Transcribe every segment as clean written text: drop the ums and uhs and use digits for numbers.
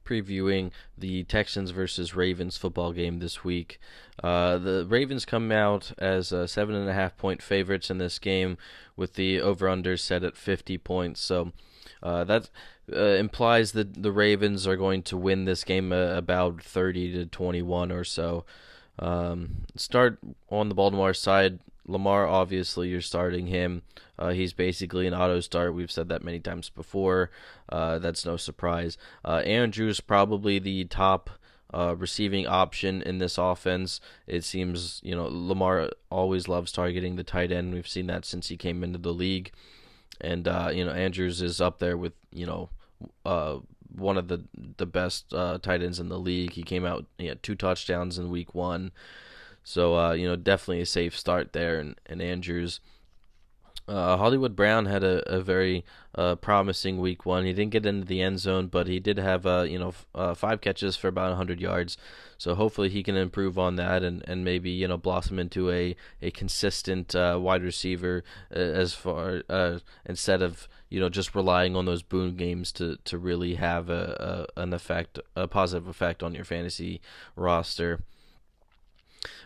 previewing the Texans versus Ravens football game this week. The Ravens come out as 7.5 point favorites in this game, with the over/under set at 50 points. So that implies that the Ravens are going to win this game about 30-21 or so. Start on the Baltimore side. Lamar, obviously, you're starting him. He's basically an auto start. We've said that many times before. That's no surprise. Andrews probably the top receiving option in this offense. It seems, Lamar always loves targeting the tight end. We've seen that since he came into the league. And, Andrews is up there with, one of the best tight ends in the league. He came out, he had 2 touchdowns in week 1. So, definitely a safe start there. And Andrews. Hollywood Brown had a very promising week 1. He didn't get into the end zone, but he did have 5 catches for about 100 yards. So hopefully he can improve on that and maybe blossom into a consistent wide receiver as far instead of just relying on those boom games to really have a positive effect on your fantasy roster.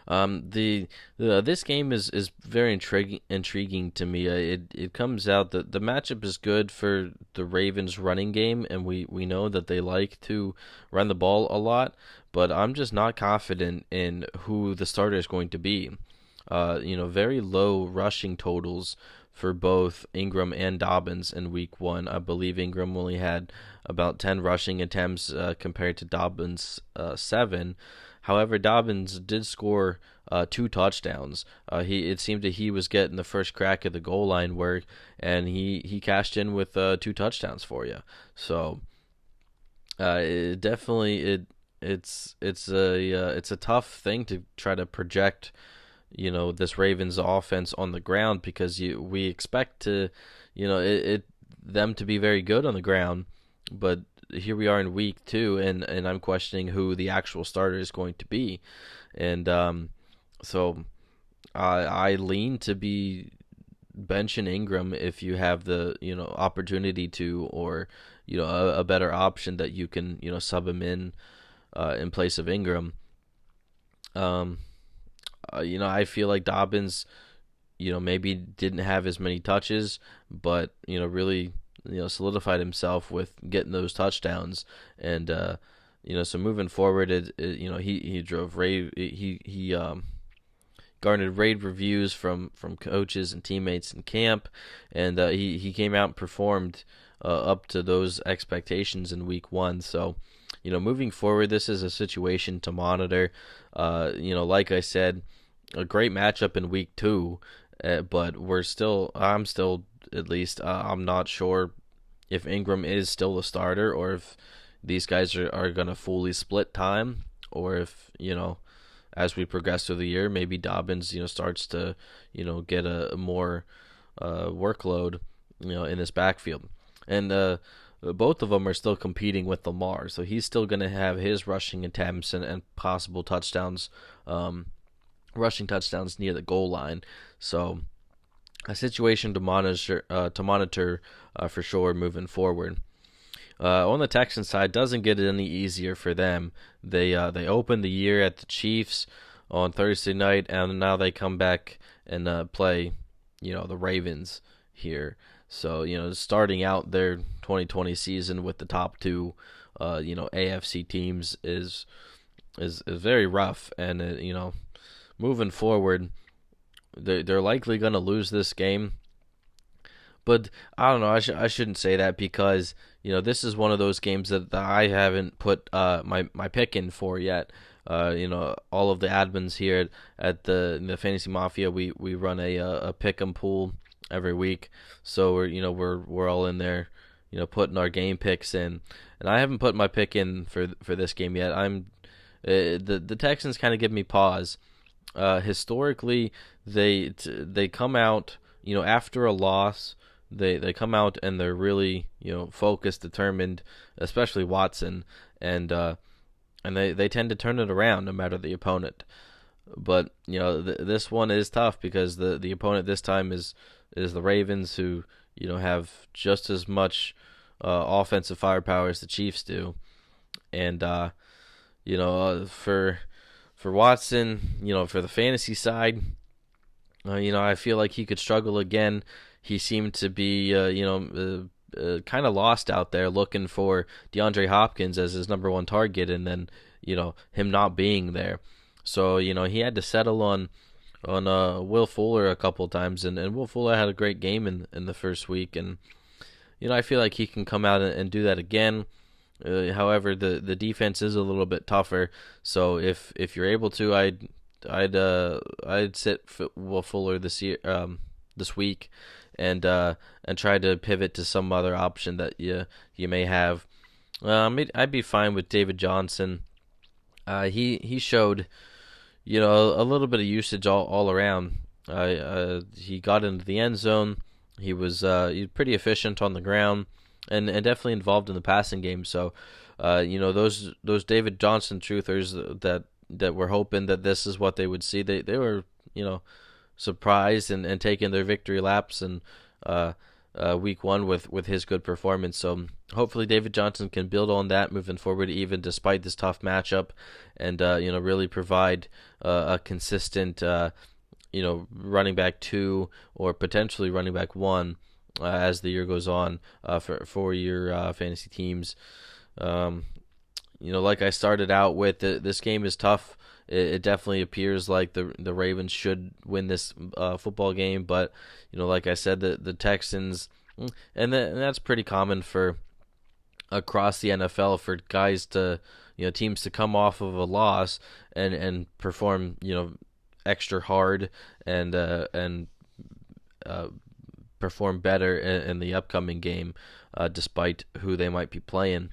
This game is very intriguing to me. It comes out that the matchup is good for the Ravens running game, and we know that they like to run the ball a lot, but I'm just not confident in who the starter is going to be. Very low rushing totals for both Ingram and Dobbins in week 1. I believe Ingram only had about 10 rushing attempts compared to Dobbins' 7. However, Dobbins did score 2 touchdowns. It seemed that he was getting the first crack at the goal line work, and he cashed in with 2 touchdowns for you. So it's a tough thing to try to project, this Ravens offense on the ground, because we expect to, them to be very good on the ground, but here we are in week 2, and I'm questioning who the actual starter is going to be, and so I lean to be benching Ingram if you have the opportunity to, or a better option that you can sub him in place of Ingram. I feel like Dobbins maybe didn't have as many touches, but really solidified himself with getting those touchdowns, and so moving forward, he drove rave, he garnered rave reviews from coaches and teammates in camp, and he came out and performed up to those expectations in week 1. So moving forward, this is a situation to monitor. Like I said, a great matchup in week 2, but I'm still at least I'm not sure if Ingram is still the starter, or if these guys are going to fully split time, or if as we progress through the year, maybe Dobbins starts to get a more workload in this backfield, and both of them are still competing with Lamar, so he's still going to have his rushing attempts and possible touchdowns, rushing touchdowns near the goal line. So a situation to monitor for sure moving forward. On the Texans side, doesn't get any easier for them. They opened the year at the Chiefs on Thursday night, and now they come back and play the Ravens here. So starting out their 2020 season with the top 2 AFC teams is very rough, and moving forward, they're likely going to lose this game. But I don't know. I shouldn't say that, because this is one of those games that I haven't put my pick in for yet. All of the admins here at the Fantasy Mafia, we run a pick 'em pool every week. So we're all in there, putting our game picks in, and I haven't put my pick in for this game yet. The Texans kind of give me pause. Historically, they come out after a loss. They come out and they're really focused, determined, especially Watson, and they tend to turn it around no matter the opponent. But this one is tough, because the opponent this time is the Ravens, who have just as much offensive firepower as the Chiefs do, And for Watson, for the fantasy side, I feel like he could struggle again. He seemed to be, kind of lost out there looking for DeAndre Hopkins as his number one target, and then, him not being there. So, he had to settle on Will Fuller a couple times, and Will Fuller had a great game in the first week, and I feel like he can come out and do that again. However, the defense is a little bit tougher, so if you're able to, I'd sit Will Fuller this week, and try to pivot to some other option that you may have. I'd be fine with David Johnson. He showed a little bit of usage all around. He got into the end zone. He was pretty efficient on the ground, and definitely involved in the passing game. So, those David Johnson truthers that were hoping that this is what they would see, they were surprised and taking their victory laps and week one with his good performance. So hopefully David Johnson can build on that moving forward, even despite this tough matchup, and really provide a consistent running back 2 or potentially running back 1 as the year goes on for your fantasy teams. Like I started out with, this game is tough. It definitely appears like the Ravens should win this football game, but like I said, the Texans, and that's pretty common for across the NFL for guys to teams to come off of a loss and perform extra hard and perform better in the upcoming game, despite who they might be playing.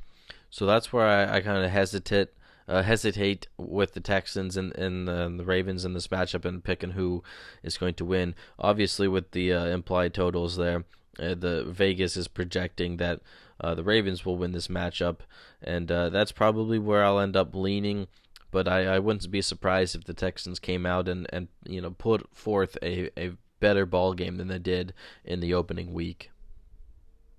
So that's where I kind of hesitate with the Texans and the Ravens in this matchup and picking who is going to win. Obviously, with the implied totals there, the Vegas is projecting that the Ravens will win this matchup, and that's probably where I'll end up leaning. But I wouldn't be surprised if the Texans came out and put forth a better ball game than they did in the opening week.